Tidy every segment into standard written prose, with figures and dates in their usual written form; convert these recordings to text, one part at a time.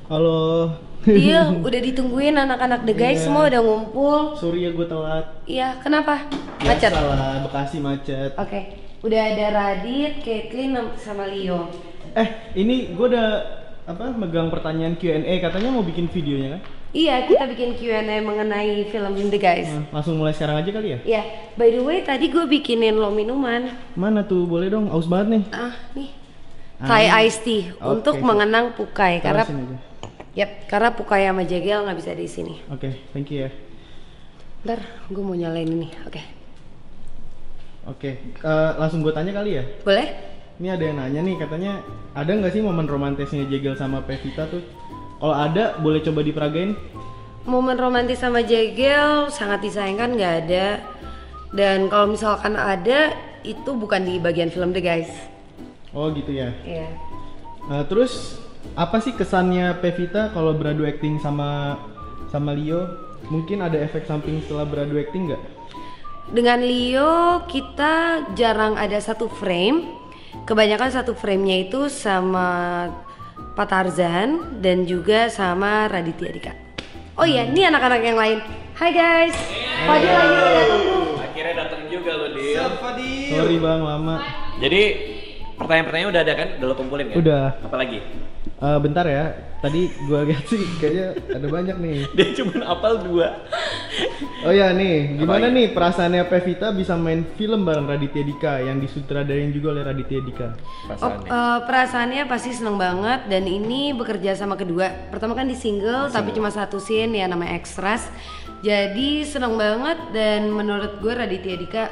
Halo. Iya, udah ditungguin anak-anak The Guys, semua udah ngumpul. Sorry ya gue telat. Iya, kenapa? Macet? Salah, Bekasi macet. Oke, udah ada Radit, Caitlyn, sama Leo. Ini gue udah megang pertanyaan Q&A, katanya mau bikin videonya kan? Iya, kita bikin Q&A mengenai film The Guys. Langsung mulai sekarang aja kali ya? Iya, by the way tadi gue bikinin lo minuman. Mana tuh, boleh dong, aus banget nih. Nih, Thai iced tea untuk mengenang Pukai. Karena karena Pukai sama Jegel nggak bisa di sini. Oke, thank you ya. Ntar gue mau nyalain ini. Oke, langsung gue tanya kali ya? Boleh? Ini ada yang nanya nih, katanya ada nggak sih momen romantisnya Jegel sama Pevita tuh? Kalau ada, boleh coba diperagain? Momen romantis sama Jegel sangat disayangkan nggak ada. Dan kalau misalkan ada, itu bukan di bagian film The Guys. Oh gitu ya? Iya. Terus apa sih kesannya Pevita kalau beradu acting sama Leo? Mungkin ada efek samping setelah beradu acting nggak? Dengan Leo kita jarang ada satu frame. Kebanyakan satu framenya itu sama Pak Tarzan dan juga sama Raditya Dika. Oh iya, ini anak-anak yang lain. Hai guys, Fadil lagi datang tuh. Akhirnya datang juga lo, Dil. Sorry bang, lama. Jadi pertanyaan-pertanyaan udah ada kan? Udah lo kumpulin kan? Udah. Apa lagi? Bentar ya, tadi gua lihat sih kayaknya ada banyak nih. Dia cuma hafal 2. Oh ya nih, gimana Apa nih perasaannya Pevita bisa main film bareng Raditya Dika yang disutradarain juga oleh Raditya Dika? Perasaannya pasti seneng banget, dan ini bekerja sama kedua. Pertama kan di single, tapi cuma satu scene ya, namanya Extras. Jadi seneng banget, dan menurut gue Raditya Dika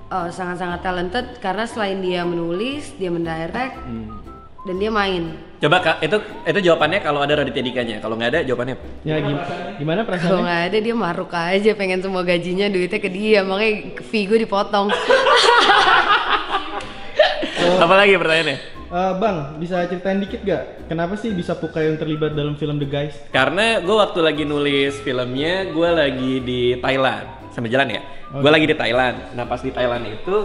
sangat-sangat talented karena selain dia menulis, dia mendirect, dan dia main. Coba Kak, itu jawabannya kalau ada Raditya Dikanya. Kalau nggak ada jawabannya. Ya gimana Kalau perasaannya? nggak ada, dia maruk aja, pengen semua gajinya duitnya ke dia, makanya fee gue dipotong. Apa lagi pertanyaannya? Bang, bisa ceritain dikit gak? Kenapa sih bisa Pukai yang terlibat dalam film The Guys? Karena gue waktu lagi nulis filmnya, gue lagi di Thailand. Sambil jalan ya? Gue lagi di Thailand. Nah pas di Thailand itu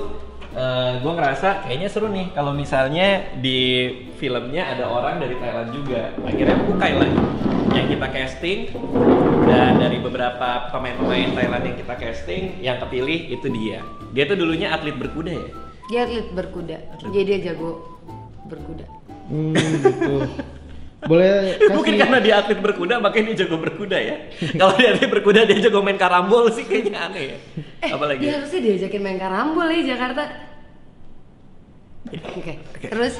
gue ngerasa kayaknya seru nih kalau misalnya di filmnya ada orang dari Thailand juga. Akhirnya Pukai lah yang kita casting, dan dari beberapa pemain-pemain Thailand yang kita casting, yang kepilih itu dia. Dia tuh dulunya atlet berkuda ya? Dia atlet berkuda, jadi dia jago berkuda. Gitu. Boleh kasih... Mungkin karena dia atlet berkuda makanya dia jago berkuda ya. Kalau dia atlet berkuda dia jago main karambol sih kayaknya aneh ya. Apalagi? Dia harusnya diajakin main karambol ya Jakarta. Oke. Terus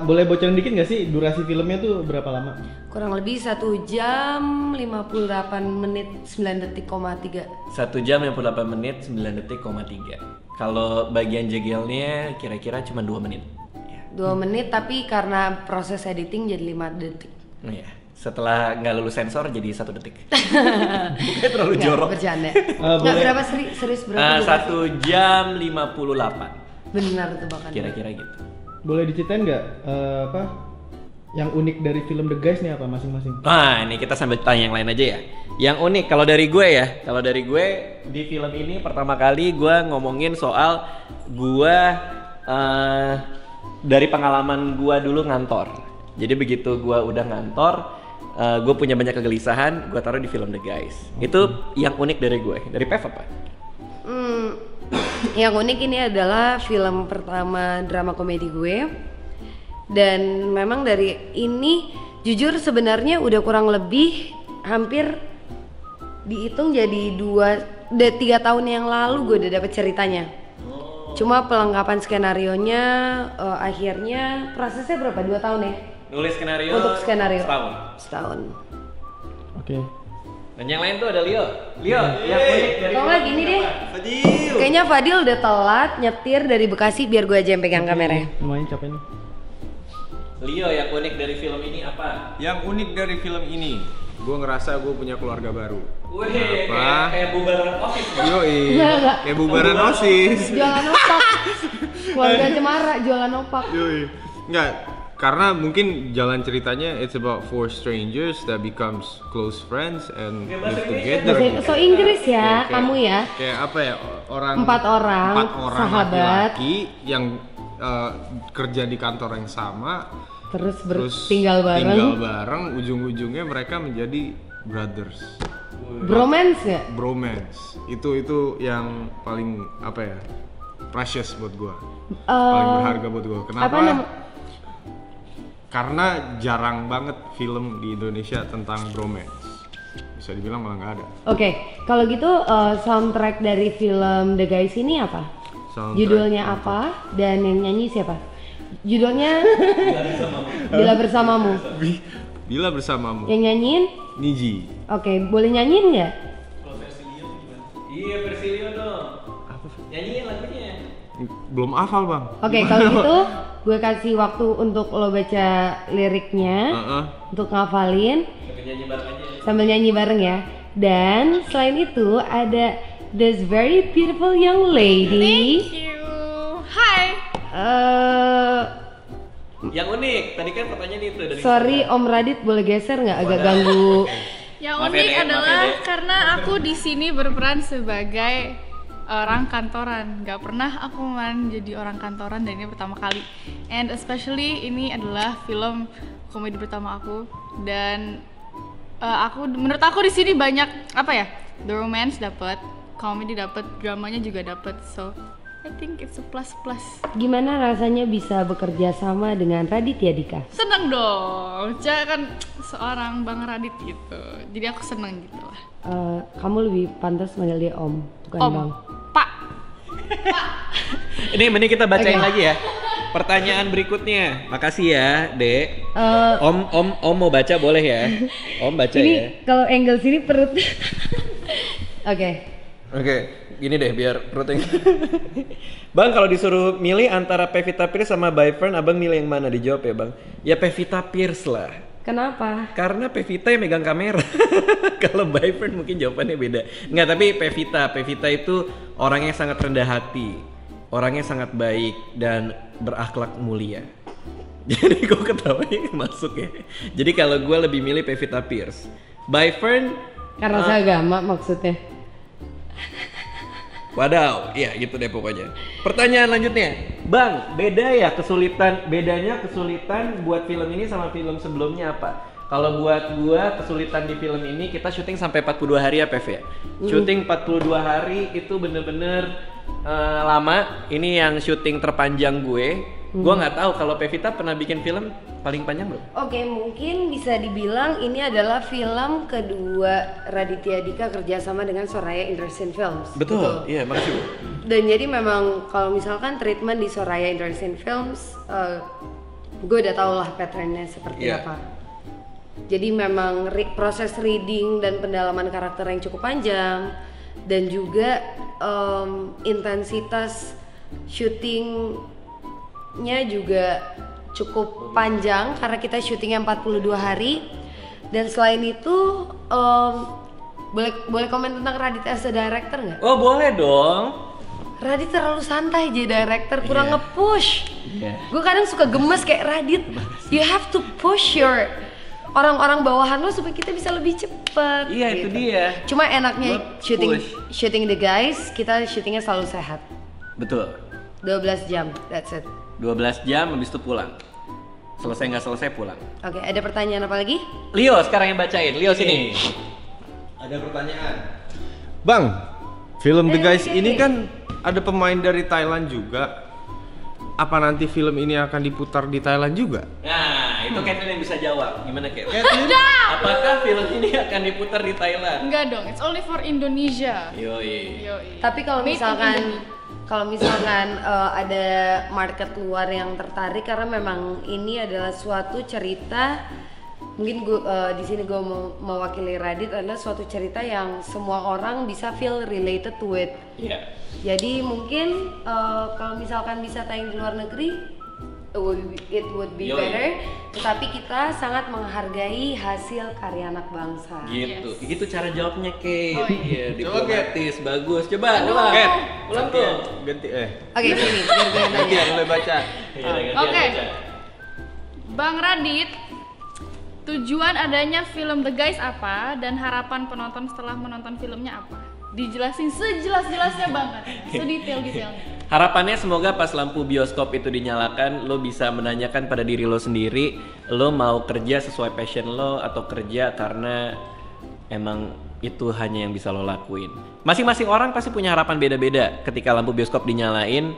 boleh bocorin dikit gak sih durasi filmnya tuh berapa lama? kurang lebih 1 jam 58 menit 9 detik, 3. 1 jam 58 menit 9 detik, 3. Kalau bagian jegelnya kira-kira cuma 2 menit. 2 menit, tapi karena proses editing jadi 5 detik. Oh ya. Setelah nggak lulus sensor jadi 1 detik. Bukannya terlalu jorok. Bercanda. Nggak berapa serius berapa? 1 jam 58. Benar tebakan. Kira-kira gitu. Boleh diceritain nggak yang unik dari film The Guys nih apa masing-masing? Nah, ini kita sambil tanya yang lain aja ya. Yang unik kalau dari gue ya, kalau dari gue di film ini pertama kali gue ngomongin soal gue dari pengalaman gue dulu ngantor. Jadi begitu gue udah ngantor, gue punya banyak kegelisahan, gue taruh di film The Guys. Itu yang unik dari gue. Dari Pev apa? Yang unik ini adalah film pertama drama komedi gue. Dan memang dari ini jujur sebenarnya udah kurang lebih hampir dihitung jadi 3 tahun yang lalu gue udah dapet ceritanya. Cuma pelengkapan skenarionya akhirnya prosesnya berapa? 2 tahun ya? Nulis skenario. Untuk skenario setahun. Oke. Dan yang lain tuh ada Leo. Yang unik dari kalau nggak gini deh, Fadil. kayaknya Fadil udah telat nyetir dari Bekasi, biar gue aja yang pegang kameranya. Lumayan capek nih. Leo, yang unik dari film ini apa? Yang unik dari film ini, gue ngerasa gue punya keluarga baru. Wih, Apa? kayak bubaran OSIS. Yoi, Enggak. kayak bubaran OSIS. Jualan opak, keluarga Cemara jualan opak. Yoi, enggak, karena mungkin jalan ceritanya it's about 4 strangers that becomes close friends and live together. So Inggris ya, Kayak- kamu ya. Kayak apa ya, Empat orang, sahabat. laki-laki yang kerja di kantor yang sama, Terus tinggal bareng. Ujung-ujungnya mereka menjadi brothers. Bromance ya? Bromance. Itu yang paling apa ya? Precious buat gua. Paling berharga buat gua. Kenapa? Karena jarang banget film di Indonesia tentang bromance. Bisa dibilang malah nggak ada. Oke, kalau gitu soundtrack dari film The Guys ini apa? Judulnya apa dan yang nyanyi siapa? Judulnya Bila Bersamamu. Bila Bersamamu. Yang nyanyiin? Niji. Oke, boleh nyanyiin nggak? Kalau versi Leo gimana? Iya, versi Leo dong. Apa? Nyanyiin lagunya. Belum hafal bang. Oke, kalau gitu gue kasih waktu untuk lo baca liriknya, untuk ngafalin, sambil nyanyi bareng ya. Dan selain itu ada this very beautiful young lady. Thank you. Hai. Yang unik, tadi kan pertanyaan itu dari Sorry Om Radit, boleh geser nggak? Agak ganggu. Yang Maaf ya, unik Dek, maaf adalah ya, Dek. karena aku di sini berperan sebagai orang kantoran. Gak pernah aku jadi orang kantoran dan ini pertama kali. And especially ini adalah film komedi pertama aku dan menurut aku di sini banyak apa ya? The romance dapat, komedi dapat, dramanya juga dapat. So I think it's a plus. Gimana rasanya bisa bekerja sama dengan Raditya Dika? Seneng dong, Ca kan seorang Bang Radit gitu. Jadi aku seneng gitu lah. Kamu lebih pantas manggil dia Om, bukan Om, Bang. Pak. Ini mending kita bacain Oke. lagi ya. Pertanyaan berikutnya. Makasih ya, Dek. Om mau baca boleh ya? Om baca Ini ya. kalau angle sini perut. Oke. Oke, gini deh biar perutnya. Bang, kalau disuruh milih antara Pevita Pierce sama Byfern, Abang milih yang mana? Dijawab ya, Bang. Ya Pevita Pierce lah. Kenapa? Karena Pevita yang megang kamera. Kalau Byfern mungkin jawabannya beda. Enggak, tapi Pevita itu orangnya sangat rendah hati. Orangnya sangat baik dan berakhlak mulia. Jadi kok ketawanya masuk ya. Jadi kalau gue lebih milih Pevita Pierce. Byfern Karena seagama maksudnya. Wadaw, ya gitu deh pokoknya. Pertanyaan lanjutnya, Bang, bedanya kesulitan buat film ini sama film sebelumnya apa? Kalau buat gua kesulitan di film ini kita syuting sampai 42 hari ya Pev ya. Syuting 42 hari itu bener-bener lama. Ini yang syuting terpanjang gue. Gua nggak tahu kalau Pevita pernah bikin film paling panjang belum? Oke, mungkin bisa dibilang ini adalah film kedua Raditya Dika kerjasama dengan Soraya Entertainment Films. Betul. Iya, makasih Bu. Dan jadi memang kalau misalkan treatment di Soraya Entertainment Films, gue udah tau lah patternnya seperti Iya. apa. Jadi memang proses reading dan pendalaman karakter yang cukup panjang dan juga intensitas syutingnya juga cukup panjang karena kita syutingnya 42 hari. Dan selain itu boleh komen tentang Radit as a director nggak? Oh, boleh dong. Radit terlalu santai jadi director, kurang nge-push. Iya. Gue kadang suka gemes kayak Radit, you have to push your orang-orang bawahan lo supaya kita bisa lebih cepet. Iya, itu dia. Cuma enaknya Gua shooting The Guys, kita syutingnya selalu sehat. Betul. 12 jam, that's it. 12 jam habis itu pulang. Selesai nggak selesai pulang. Oke, ada pertanyaan apa lagi? Leo sekarang yang bacain. Leo sini. Ada pertanyaan. Bang, film The Guys ini kan ada pemain dari Thailand juga. Apa nanti film ini akan diputar di Thailand juga? Nah, itu Kathleen yang bisa jawab. Gimana Kathleen? Apakah film ini akan diputar di Thailand? Enggak dong, it's only for Indonesia. Yoi. Tapi kalau Made in misalkan ada market luar yang tertarik karena memang ini adalah suatu cerita, mungkin di sini gue mau mewakili Radit, adalah suatu cerita yang semua orang bisa feel related to it. Iya. Jadi mungkin kalau misalkan bisa tayang di luar negeri, it would be Yoi. better. Tetapi kita sangat menghargai hasil karya anak bangsa. Gitu. Itu cara jawabnya, Kate. Oh, Iya, Coba, diplomatis, bagus. Coba. Ket, Ulang tuh. ganti Oke, sini biar gue yang ganti nanya. mulai baca. Oke. Bang Radit, tujuan adanya film The Guys apa dan harapan penonton setelah menonton filmnya apa? dijelasin sejelas-jelasnya banget, sedetail-detailnya. Harapannya semoga pas lampu bioskop itu dinyalakan, lo bisa menanyakan pada diri lo sendiri, lo mau kerja sesuai passion lo atau kerja karena emang itu hanya yang bisa lo lakuin. Masing-masing orang pasti punya harapan beda-beda ketika lampu bioskop dinyalain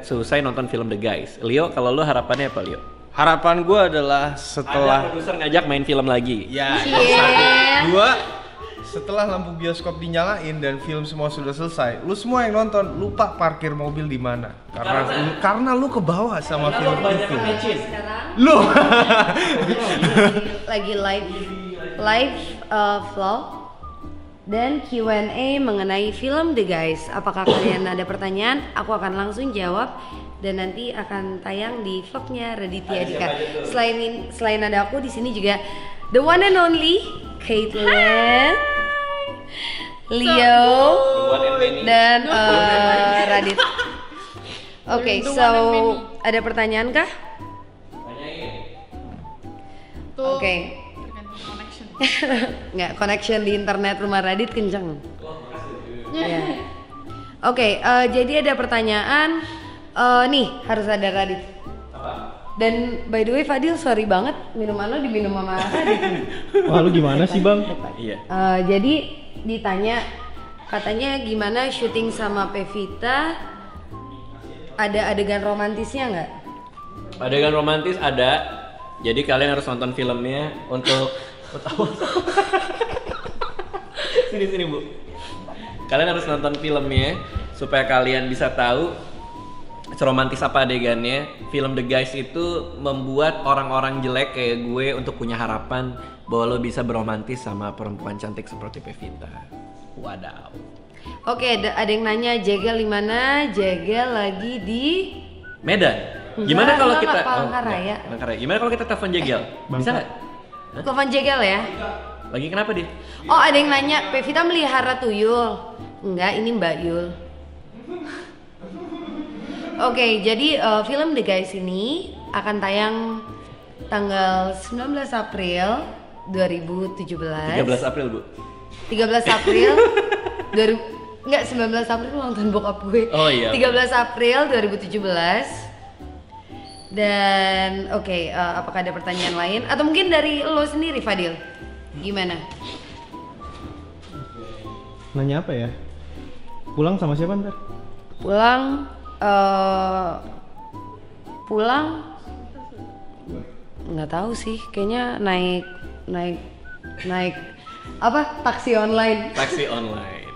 selesai nonton film The Guys. Leo, kalau lo harapannya apa, Leo? Harapan gue adalah setelah Ada produser ngajak main film lagi. ya Cie. dua, setelah lampu bioskop dinyalain dan film semua sudah selesai, lu semua yang nonton lupa parkir mobil di mana karena lu kebawa sama film itu. Lu Lagi live vlog dan Q&A mengenai film The Guys. Apakah kalian ada pertanyaan? Aku akan langsung jawab dan nanti akan tayang di vlognya Raditya Dika. Selain ada aku di sini juga the one and only Caitlin, Leo, dan Radit. Oke, so ada pertanyaan kah? Tuh, Oke. tergantung connection. Nggak, connection di internet rumah Radit kenceng. Iya. Oke, jadi ada pertanyaan. Nih harus ada Radit. Dan by the way Fadil, sorry banget minuman lo diminum sama Radit. Wah, lu gimana sih, Bang? Iya. Jadi ditanya katanya gimana syuting sama Pevita, ada adegan romantisnya nggak? Adegan romantis ada. Jadi kalian harus nonton filmnya untuk sini Bu. Kalian harus nonton filmnya supaya kalian bisa tahu seromantis apa adegannya. Film The Guys itu membuat orang-orang jelek kayak gue untuk punya harapan bahwa lo bisa beromantis sama perempuan cantik seperti Pevita. Wadaw. Oke, ada yang nanya Jegel di mana? Jegel lagi di Medan. Gimana kalau enggak, kita Palangkaraya. Palangkaraya. Gimana kalau kita telepon Jegel? Bisa nggak? Telepon Jegel ya. Lagi kenapa dia? Oh, ada yang nanya Pevita melihara tuyul. Enggak, ini Mbak Yul. Oke, jadi film The Guys ini akan tayang tanggal 19 April 2017. 13 April Bu. 13 April 19 April ulang tahun bokap gue. Oh iya. 13 April 2017. Dan oke, apakah ada pertanyaan lain atau mungkin dari lo sendiri Fadil? Gimana? Nanya apa ya? Pulang sama siapa ntar? Pulang nggak tahu sih, kayaknya naik apa taksi online. Taksi online.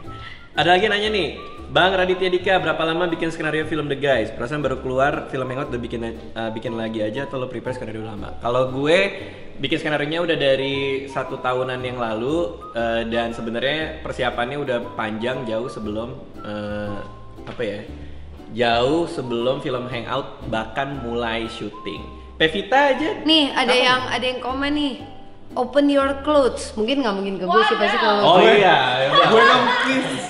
Ada lagi nanya nih, Bang Raditya Dika, berapa lama bikin skenario film The Guys? Perasaan baru keluar film Hangout udah bikin lagi aja atau lo prepare skenario lama? Kalau gue bikin skenario-nya udah dari 1 tahunan yang lalu, dan sebenarnya persiapannya udah panjang jauh sebelum jauh sebelum film Hangout bahkan mulai syuting. Pevita aja. Nih ada yang komen nih. Open your clothes. Mungkin nggak mungkin ke gue sih, pasti kalau Oh iya. gue dong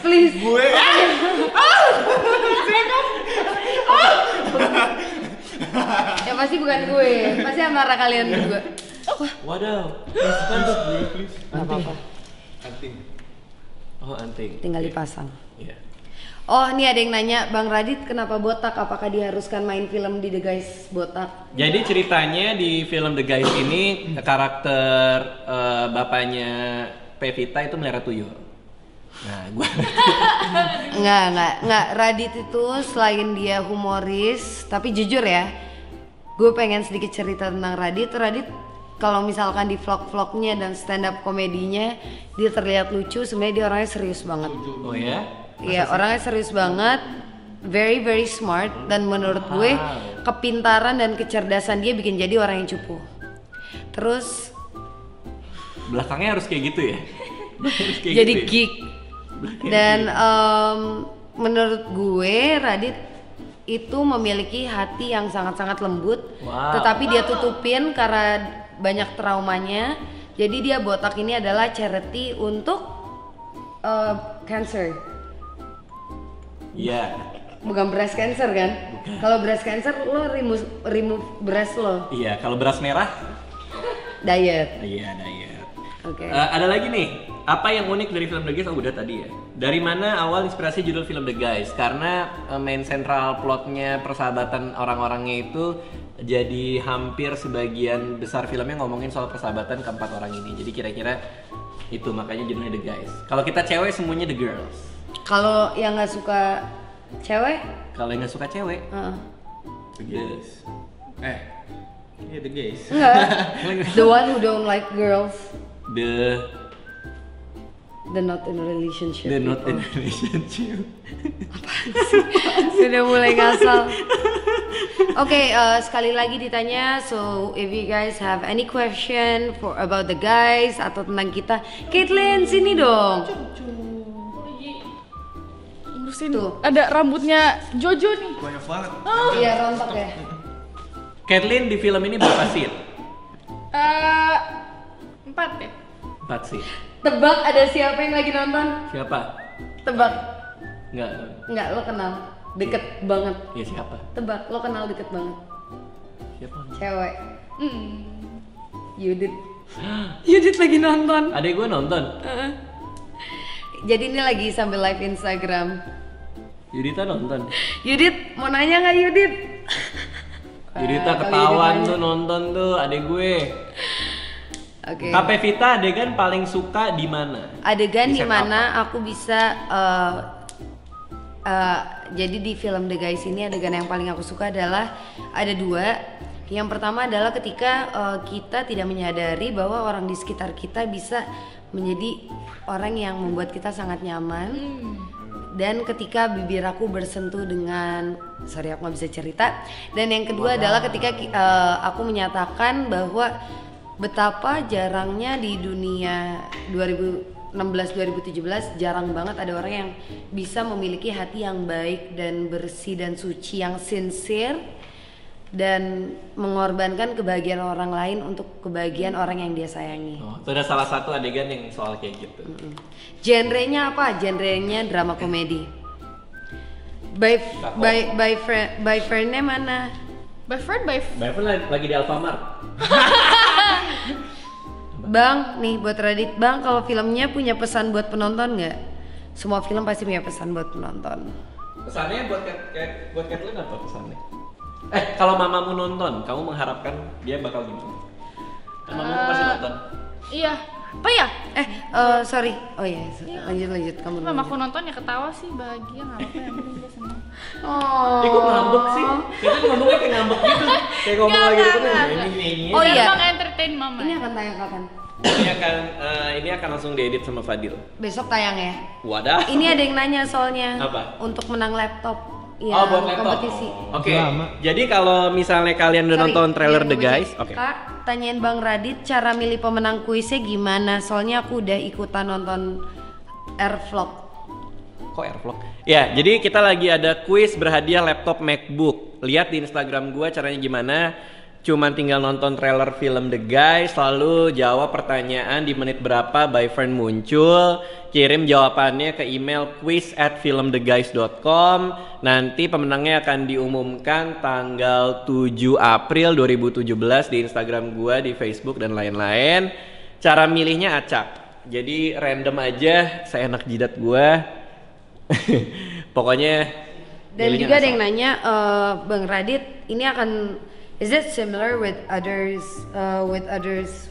please. gue Ya pasti bukan gue. Pasti antara kalian berdua. Wadaw. Nggak apa-apa. anting. Oh anting. Tinggal dipasang. Iya. Oh, ini ada yang nanya, Bang Radit kenapa botak? Apakah diharuskan main film di The Guys botak? Jadi ceritanya di film The Guys ini karakter bapaknya Pevita itu melihara tuyul. Nah, gua Enggak. Radit itu selain dia humoris, tapi jujur ya, gue pengen sedikit cerita tentang Radit. Radit kalau misalkan di vlog-vlognya dan stand up komedinya dia terlihat lucu, sebenarnya dia orangnya serius banget. Oh ya? Iya, orangnya serius banget, very smart, dan menurut gue kepintaran dan kecerdasan dia bikin jadi orang yang cupu. Terus Belakangnya harus kayak gitu ya? Harus kayak jadi gitu ya? geek. Dan menurut gue Radit itu memiliki hati yang sangat-sangat lembut, Wow. tetapi dia tutupin karena banyak traumanya. Jadi dia botak ini adalah charity untuk cancer. Iya. Bukan breast cancer kan? Kalau breast cancer lo remove breast lo. Iya, kalau beras merah? Diet. Iya, diet. Oke. Ada lagi nih, apa yang unik dari film The Guys? Oh udah tadi ya. Dari mana awal inspirasi judul film The Guys? Karena main central plotnya persahabatan orang-orangnya itu jadi hampir sebagian besar filmnya ngomongin soal persahabatan keempat orang ini. Jadi kira-kira itu makanya judulnya The Guys. Kalau kita cewek semuanya The Girls. Kalau yang nggak suka cewek? Kalau yang nggak suka cewek, The Gays. The Gays. Enggak. The one who don't like girls. The not in a relationship. The not in people. relationship. Sudah mulai ngasal. Oke, sekali lagi ditanya. So if you guys have any question about the guys atau tentang kita, Caitlyn sini dong. Ngurusin Tuh. ada rambutnya Jojo nih. Banyak banget. Iya rontok ya. Caitlyn di film ini berapa scene? 4 ya. 4 scene. Tebak ada siapa yang lagi nonton? Siapa? Tebak. Enggak. Lo kenal. Deket banget. Ya siapa? Tebak, lo kenal deket banget. Siapa? Cewek. Yudit. Yudit lagi nonton. Adek gue nonton. Jadi ini lagi sambil live Instagram. Yudita nonton. Yudit, mau nanya nggak Yudit? Yudita Kalau ketahuan Yudit tuh nonton tuh adek gue. Oke. Kak Pevita adegan paling suka di mana? Adegan Di set dimana aku bisa jadi di film The Guys ini adegan yang paling aku suka adalah ada 2. Yang pertama adalah ketika kita tidak menyadari bahwa orang di sekitar kita bisa menjadi orang yang membuat kita sangat nyaman. Dan ketika bibir aku bersentuh dengan, sorry aku nggak bisa cerita. Dan yang kedua adalah ketika aku menyatakan bahwa betapa jarangnya di dunia 2016-2017 jarang banget ada orang yang bisa memiliki hati yang baik dan bersih dan suci, yang sincere dan mengorbankan kebahagiaan orang lain untuk kebahagiaan orang yang dia sayangi. Oh, itu ada salah satu adegan yang soal kayak gitu. Genrenya apa? Genrenya drama komedi. By friend-nya mana? By friend. Bayfren lagi di Alfamart. Bang, nih buat Radit, Bang, kalau filmnya punya pesan buat penonton nggak? Semua film pasti punya pesan buat penonton. Pesannya buat Caitlyn apa pesannya? Kalau mamamu nonton, kamu mengharapkan dia bakal gimana? Kan mamamu pasti nonton. Iya. Apa ya? Sorry. Oh iya, lanjut kamu. Mama aku nonton ya ketawa sih, bahagia nggak apa-apa, yang penting dia senang. Oh. Kok ngambek sih? Kita ngomongnya kayak ngambek gitu. Kayak ngomong lagi gitu kan. Ini. Oh iya. Biar entertain mama. Ini akan tayang kapan? Ini akan langsung diedit sama Fadil. Besok tayang ya. Wadah. Ini ada yang nanya soalnya. Apa? Untuk menang laptop. Ya, Oh, buat laptop. kompetisi. Oke. Lama. Jadi kalau misalnya kalian udah Sorry, nonton trailer yang The gue Guys, cek, oke. Kak, tanyain Bang Radit cara milih pemenang kuisnya gimana? Soalnya aku udah ikutan nonton Airvlog. Kok Airvlog? Ya, jadi kita lagi ada kuis berhadiah laptop MacBook. Lihat di Instagram gua caranya gimana. Cuman tinggal nonton trailer film The Guys, lalu jawab pertanyaan di menit berapa Byfriend muncul, kirim jawabannya ke email quiz@filmtheguys.com. Nanti pemenangnya akan diumumkan tanggal 7 April 2017 di Instagram gua, di Facebook dan lain-lain. Cara milihnya acak. Jadi random aja, seenak jidat gua. Pokoknya Dan milihnya juga ada asal. yang nanya, Bang Radit, ini akan is it similar with others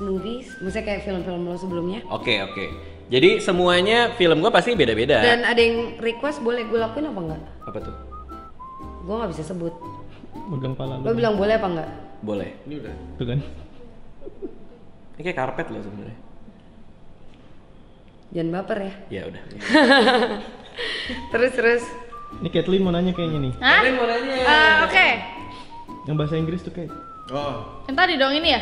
movies? Maksudnya kayak film-film lo sebelumnya? Oke. Jadi semuanya film gua pasti beda-beda. Dan ada yang request boleh gue lakuin apa enggak? Apa tuh? Gue nggak bisa sebut. Megang pala Lo bilang boleh apa enggak? Boleh. Ini udah. Tuh kan. Ini kayak karpet loh sebenarnya. Jangan baper ya. Ya udah. Terus. Ini Caitlyn mau nanya kayaknya nih. Hah? Kalian mau nanya? Oke. Yang bahasa Inggris tuh kayak. Oh, Yang tadi dong ini ya?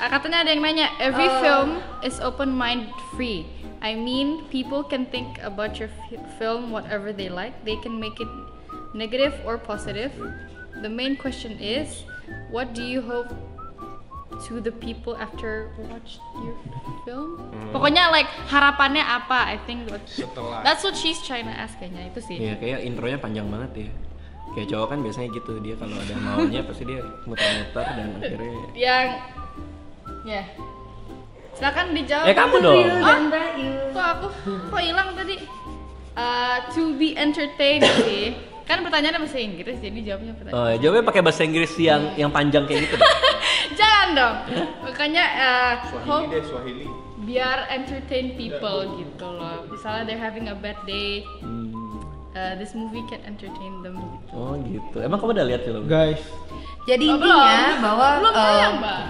Katanya ada yang nanya, every film is open mind free. I mean, people can think about your film whatever they like. They can make it negative or positive. The main question is, what do you hope to the people after watch your film? Pokoknya like harapannya apa? I think that's what she's trying to ask kayaknya itu sih. Iya, kayak intronya panjang banget ya. Kayak cowok kan biasanya gitu, dia kalau ada maunya pasti dia muter-muter dan akhirnya Yang ya. Silakan dijawab. Kamu dong. Dan Bayu. Kok hilang tadi? To be entertained sih. Kan pertanyaannya bahasa Inggris, jadi jawabnya pertanyaan. Oh, jawabnya pakai bahasa Inggris yang panjang kayak gitu. Jangan dong. Makanya hope Swahili. biar entertain people gitu loh. Misalnya they're having a bad day, this movie can entertain them gitu. Oh gitu. Emang kamu udah lihat film? Guys, Jadi Oh, intinya belum. bahwa Belum tayang, Mbak.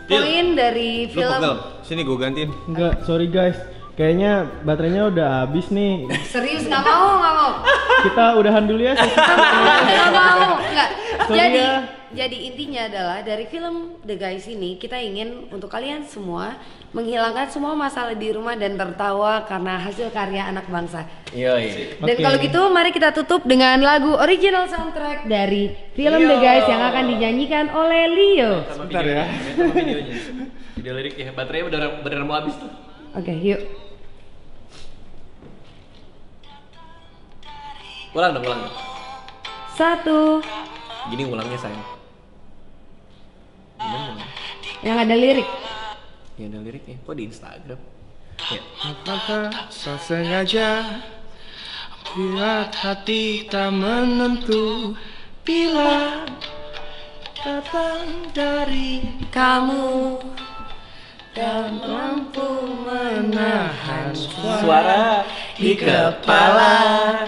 poin dari Lu film pegel. Sini gue gantiin. enggak, sorry guys. Kayaknya baterainya udah habis nih. serius nggak mau. Kita udahan dulu ya. Nggak mau, nggak. Sorry ya. Jadi intinya adalah dari film The Guys ini kita ingin untuk kalian semua menghilangkan semua masalah di rumah dan tertawa karena hasil karya anak bangsa. Iya. Dan Oke. kalau gitu mari kita tutup dengan lagu original soundtrack dari film The Guys yang akan dinyanyikan oleh Leo. Sebentar ya. Sama videonya. Video liriknya, baterainya beneran mau habis tuh. Oke, yuk. Ulang dong. 1 Gini ulangnya sayang. Gimana? yang ada lirik. Ya ada liriknya. Kok di Instagram? Ya. Apakah tak sengaja buat hati tak menentu bila datang dari Kamu dan mampu menahan Suara di kepala,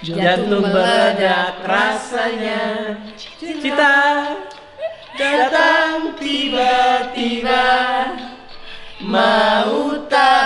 jantung meledak rasanya, cinta datang tiba-tiba, mau tak